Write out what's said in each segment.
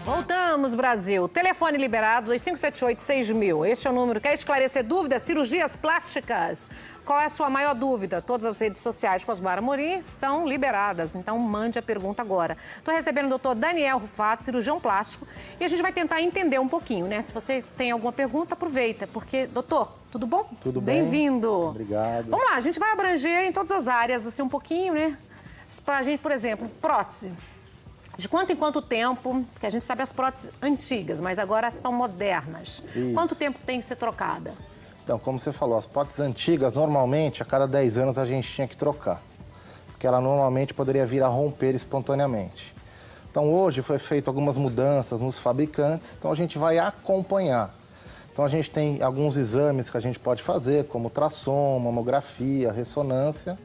Voltamos, Brasil. Telefone liberado, 2578-6000. Este é o número. Quer esclarecer dúvidas? Cirurgias plásticas. Qual é a sua maior dúvida? Todas as redes sociais com Osmar Amorim estão liberadas, então mande a pergunta agora. Estou recebendo o doutor Daniel Rufato, cirurgião plástico, e a gente vai tentar entender um pouquinho, né? Se você tem alguma pergunta, aproveita, porque, doutor, tudo bom? Tudo bem. Bem-vindo. Obrigado. Vamos lá, a gente vai abranger em todas as áreas, assim, um pouquinho, né? Pra gente, por exemplo, prótese. De quanto em quanto tempo, porque a gente sabe as próteses antigas, mas agora estão modernas. Isso. Quanto tempo tem que ser trocada? Então, como você falou, as próteses antigas, normalmente, a cada 10 anos a gente tinha que trocar. Porque ela normalmente poderia vir a romper espontaneamente. Então, hoje foi feito algumas mudanças nos fabricantes, então a gente vai acompanhar. Então, a gente tem alguns exames que a gente pode fazer, como ultrassom, mamografia, ressonância,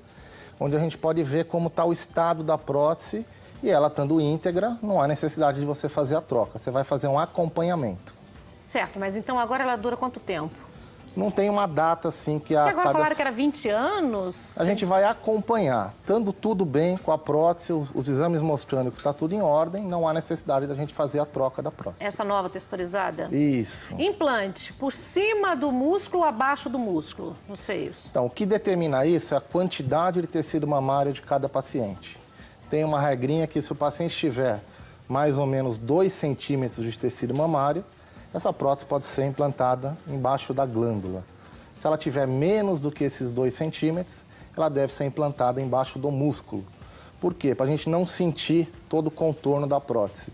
onde a gente pode ver como está o estado da prótese. E ela estando íntegra, não há necessidade de você fazer a troca. Você vai fazer um acompanhamento. Certo, mas então agora ela dura quanto tempo? Não tem uma data assim que a E agora falaram que era 20 anos? A gente vai acompanhar. Estando tudo bem com a prótese, os exames mostrando que está tudo em ordem, não há necessidade da gente fazer a troca da prótese. Essa nova texturizada? Isso. Implante, por cima do músculo ou abaixo do músculo? Não sei isso. Então, o que determina isso é a quantidade de tecido mamário de cada paciente. Tem uma regrinha que se o paciente tiver mais ou menos 2 centímetros de tecido mamário, essa prótese pode ser implantada embaixo da glândula. Se ela tiver menos do que esses 2 centímetros, ela deve ser implantada embaixo do músculo. Por quê? Para a gente não sentir todo o contorno da prótese.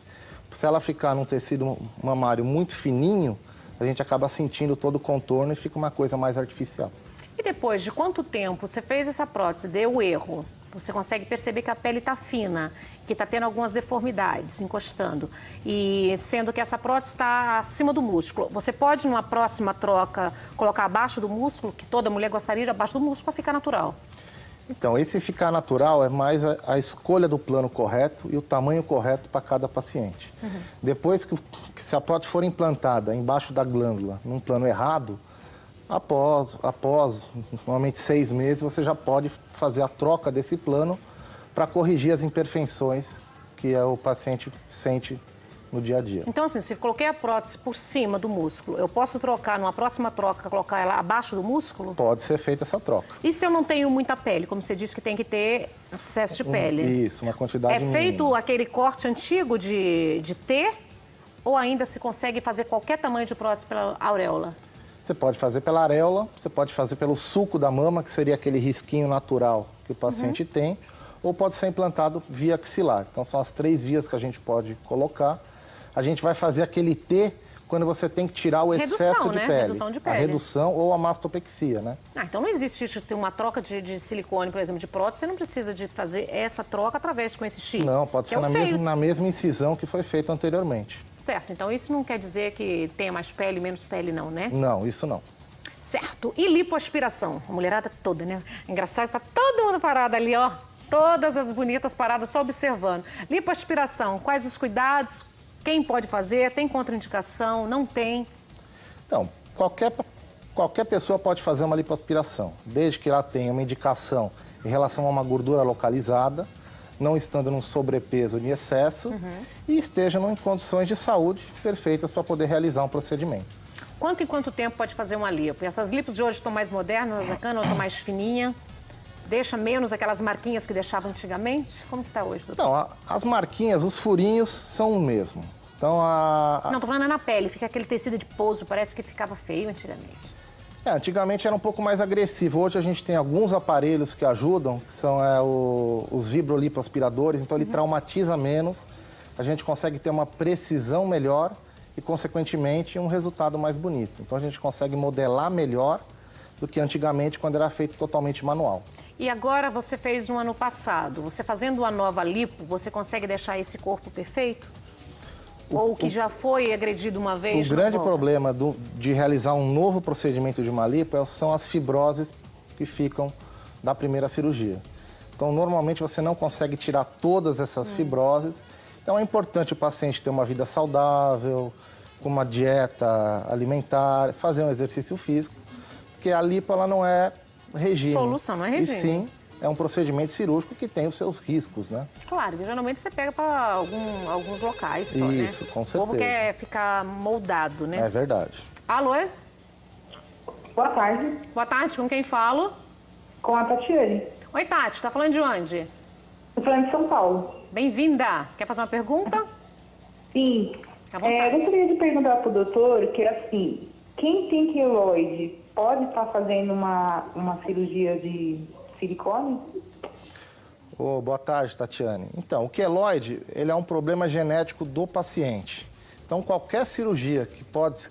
Se ela ficar num tecido mamário muito fininho, a gente acaba sentindo todo o contorno e fica uma coisa mais artificial. E depois de quanto tempo você fez essa prótese, deu o erro? Você consegue perceber que a pele está fina, que está tendo algumas deformidades encostando. E sendo que essa prótese está acima do músculo. Você pode, numa próxima troca, colocar abaixo do músculo, que toda mulher gostaria de abaixo do músculo, para ficar natural. Então, esse ficar natural é mais a escolha do plano correto e o tamanho correto para cada paciente. Depois que se a prótese for implantada embaixo da glândula, num plano errado, após normalmente 6 meses, você já pode fazer a troca desse plano para corrigir as imperfeições que o paciente sente no dia a dia. Então, assim, se eu coloquei a prótese por cima do músculo, eu posso trocar, numa próxima troca, colocar ela abaixo do músculo? Pode ser feita essa troca. E se eu não tenho muita pele? Como você disse que tem que ter excesso de pele. Isso, uma quantidade É feito mínima. aquele corte antigo de T? Ou ainda se consegue fazer qualquer tamanho de prótese pela auréola? Você pode fazer pela areola, você pode fazer pelo sulco da mama, que seria aquele risquinho natural que o paciente tem, ou pode ser implantado via axilar. Então, são as 3 vias que a gente pode colocar. A gente vai fazer aquele T quando você tem que tirar o excesso de pele. Redução de pele. A redução ou a mastopexia, né? Ah, então não existe isso, ter uma troca de silicone, por exemplo, de prótese, você não precisa de fazer essa troca através com esse X. Não, pode ser na mesma incisão que foi feito anteriormente. Certo, então isso não quer dizer que tenha mais pele, menos pele não, né? Não, isso não. Certo. E lipoaspiração? A mulherada toda, né? Engraçado, tá todo mundo parado ali, ó. Todas as bonitas paradas só observando. Lipoaspiração, quais os cuidados? Quem pode fazer? Tem contraindicação? Não tem? Então, qualquer pessoa pode fazer uma lipoaspiração, desde que ela tenha uma indicação em relação a uma gordura localizada, não estando num sobrepeso de excesso e esteja em condições de saúde perfeitas para poder realizar um procedimento. Quanto em quanto tempo pode fazer uma lipo? E essas lipos de hoje estão mais modernas, a cana está mais fininha? Deixa menos aquelas marquinhas que deixavam antigamente? Como que está hoje, doutor? Não, as marquinhas, os furinhos são o mesmo. Então, Não, tô falando na pele, fica aquele tecido de pouso, parece que ficava feio antigamente. Antigamente era um pouco mais agressivo. Hoje a gente tem alguns aparelhos que ajudam, que são os vibrolipoaspiradores, então ele traumatiza menos, a gente consegue ter uma precisão melhor e, consequentemente, um resultado mais bonito. Então a gente consegue modelar melhor do que antigamente, quando era feito totalmente manual. E agora você fez um ano passado, você fazendo uma nova lipo, você consegue deixar esse corpo perfeito? Ou que já foi agredido uma vez? O grande problema de realizar um novo procedimento de uma lipo são as fibroses que ficam da primeira cirurgia. Então, normalmente, você não consegue tirar todas essas fibroses. Então, é importante o paciente ter uma vida saudável, com uma dieta alimentar, fazer um exercício físico, porque a lipo ela não é regime. Solução, não é regime. E sim, é um procedimento cirúrgico que tem os seus riscos, né? Claro, geralmente você pega para alguns locais só, Isso, né? com certeza. O povo quer ficar moldado, né? É verdade. Alô? Boa tarde, Boa tarde, com quem falo? com a Tatiane. Oi, Tati, tá falando de onde? Estou falando de São Paulo. Bem-vinda. Quer fazer uma pergunta? Sim. À vontade. Eu gostaria de perguntar para o doutor que, assim, quem tem queloide pode estar fazendo uma cirurgia de silicone? Boa tarde, Tatiane. Então, o queloide, ele é um problema genético do paciente. Então, qualquer cirurgia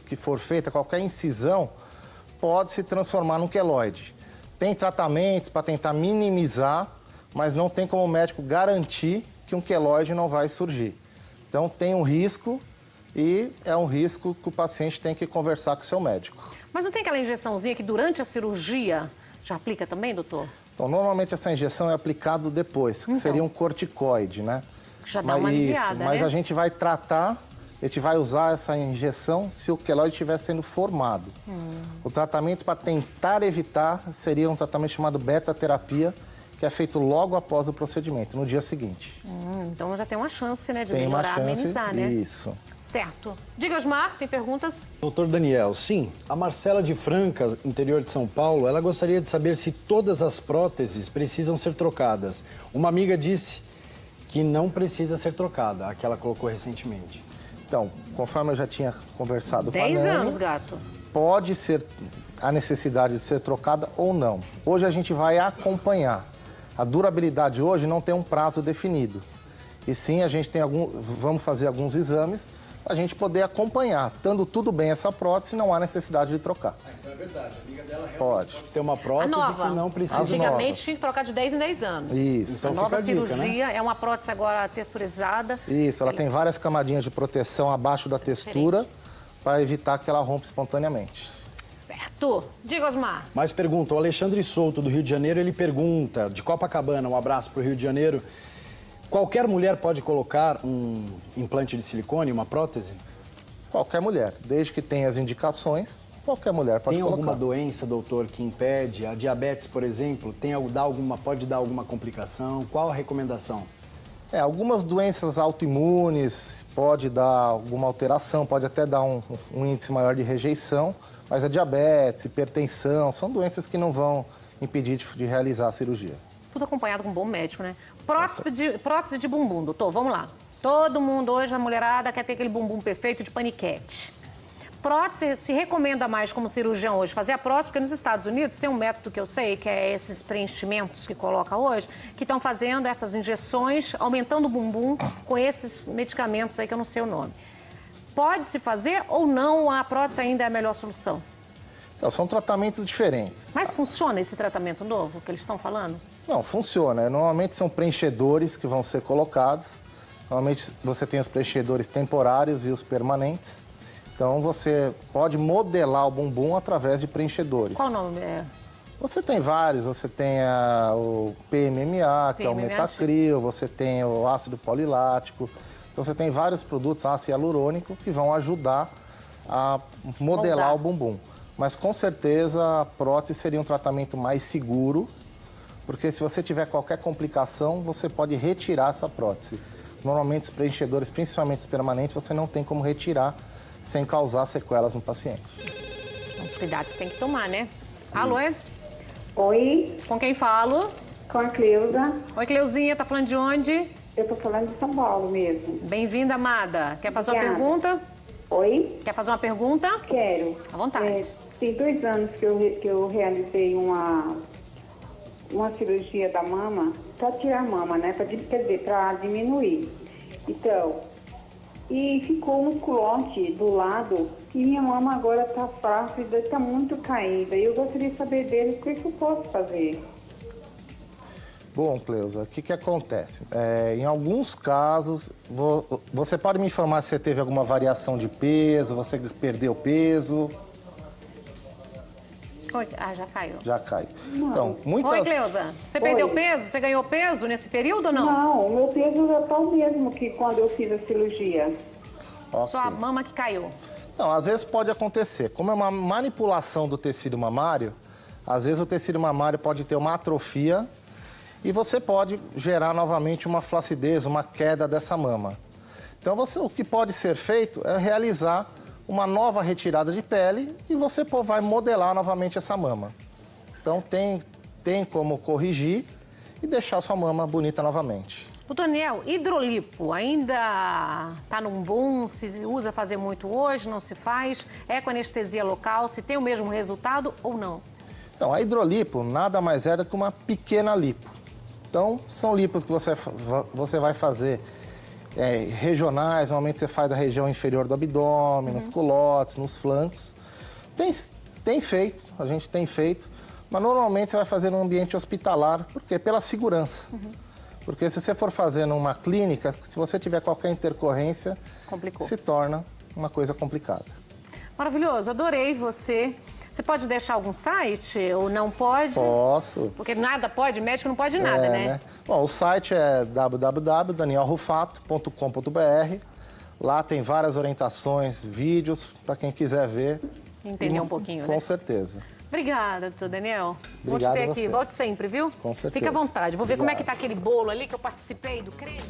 que for feita, qualquer incisão, pode se transformar num queloide. Tem tratamentos para tentar minimizar, mas não tem como o médico garantir que um queloide não vai surgir. Então, tem um risco e é um risco que o paciente tem que conversar com o seu médico. Mas não tem aquela injeçãozinha que durante a cirurgia já aplica também, doutor? Então, normalmente essa injeção é aplicada depois, que seria um corticoide, né? Já dá uma aliviada, mas né? a gente vai tratar, a gente vai usar essa injeção se o queloide estiver sendo formado. O tratamento para tentar evitar seria um tratamento chamado beta-terapia, que é feito logo após o procedimento, no dia seguinte. Então já tem uma chance, né, de Tem uma melhorar, chance, amenizar, né? isso. Certo. Diga, Osmar, tem perguntas? Doutor Daniel, sim, a Marcela de Franca, interior de São Paulo, ela gostaria de saber se todas as próteses precisam ser trocadas. Uma amiga disse que não precisa ser trocada, a que ela colocou recentemente. Então, conforme eu já tinha conversado com a 10 Nani, anos, gato. pode ser a necessidade de ser trocada ou não. Hoje a gente vai acompanhar. A durabilidade hoje não tem um prazo definido. E sim, a gente tem vamos fazer alguns exames para a gente poder acompanhar. Estando tudo bem essa prótese, não há necessidade de trocar. Então é verdade, a amiga dela realmente Pode. tem uma A prótese nova. que não precisa. Antigamente tinha que trocar de 10 em 10 anos. Isso. A Então nova fica a dica, cirurgia é uma prótese agora texturizada. Isso, ela tem várias camadinhas de proteção abaixo da textura para evitar que ela rompa espontaneamente. Certo. Diga, Osmar. Mais pergunta, o Alexandre Souto, do Rio de Janeiro, ele pergunta, de Copacabana, um abraço para o Rio de Janeiro, qualquer mulher pode colocar um implante de silicone, uma prótese? Qualquer mulher, desde que tenha as indicações, qualquer mulher pode Tem colocar. alguma doença, doutor, que impede? A diabetes, por exemplo, pode dar alguma complicação? Qual a recomendação? Algumas doenças autoimunes pode dar alguma alteração, pode até dar um índice maior de rejeição, mas a diabetes, hipertensão, são doenças que não vão impedir de realizar a cirurgia. Tudo acompanhado com um bom médico, né? Prótese de bumbum, doutor, vamos lá. Todo mundo hoje, a mulherada, quer ter aquele bumbum perfeito de paniquete. Prótese se recomenda mais como cirurgião hoje fazer a prótese, porque nos Estados Unidos tem um método que eu sei, que é esses preenchimentos que coloca hoje, que estão fazendo essas injeções, aumentando o bumbum com esses medicamentos aí que eu não sei o nome. Pode-se fazer ou não a prótese ainda é a melhor solução? Então, são tratamentos diferentes. Mas funciona esse tratamento novo que eles estão falando? Não, funciona. Normalmente são preenchedores que vão ser colocados. Normalmente você tem os preenchedores temporários e os permanentes. Então você pode modelar o bumbum através de preenchedores. Qual o nome? Você tem vários, você tem o PMMA, que é o metacril, você tem o ácido polilático. Então você tem vários produtos, ácido hialurônico, que vão ajudar a modelar o bumbum. Mas com certeza a prótese seria um tratamento mais seguro, porque se você tiver qualquer complicação, você pode retirar essa prótese. Normalmente os preenchedores, principalmente os permanentes, você não tem como retirar sem causar sequelas no paciente. Os cuidados que tem que tomar, né? Alô, é? Oi, Com quem falo? com a Cleusa. Oi, Cleuzinha, tá falando de onde? Eu estou falando de São Paulo mesmo. Bem-vinda, amada. Quer fazer uma Obrigada. pergunta? Oi, Quer fazer uma pergunta? quero. À vontade. Tem 2 anos que eu realizei uma cirurgia da mama, para tirar a mama, né? Quer dizer, para diminuir. Então, e ficou um musculote do lado e minha mama agora está flácida, está muito caída. E eu gostaria de saber dele o que eu posso fazer. Bom, Cleusa, o que acontece? Em alguns casos, você pode me informar se você teve alguma variação de peso, você perdeu peso? Ah, já caiu. Já caiu. Não. Então, muitas... Oi, Cleusa. Você Oi. perdeu peso? Você ganhou peso nesse período ou não? Não, o meu peso já está o mesmo que quando eu fiz a cirurgia. Ok. Só a mama que caiu. Não, às vezes pode acontecer. Como é uma manipulação do tecido mamário, às vezes o tecido mamário pode ter uma atrofia e você pode gerar novamente uma flacidez, uma queda dessa mama. Então, o que pode ser feito é realizar uma nova retirada de pele e você vai modelar novamente essa mama. Então, tem como corrigir e deixar sua mama bonita novamente. Doutor Daniel, hidrolipo ainda está num boom? Se usa fazer muito hoje, não se faz? É com anestesia local? Se tem o mesmo resultado ou não? Então, a hidrolipo nada mais é do que uma pequena lipo. Então, são lipos que você vai fazer regionais, normalmente você faz da região inferior do abdômen, nos culotes, nos flancos. Tem feito, a gente tem feito, mas normalmente você vai fazer num ambiente hospitalar, por quê? Pela segurança. Porque se você for fazer numa clínica, se você tiver qualquer intercorrência, complicou. Se torna uma coisa complicada. Maravilhoso, adorei você. Você pode deixar algum site ou não pode? Posso. Porque nada pode, médico não pode nada, né? Bom, o site é www.danielrufato.com.br. Lá tem várias orientações, vídeos, para quem quiser ver. Entender um pouquinho, né? Com certeza. Obrigada, doutor Daniel. Obrigado Vou te ter aqui. você. Volte sempre, viu? Com certeza. Fica à vontade. Vou ver Obrigado. como é que tá aquele bolo ali que eu participei do creme.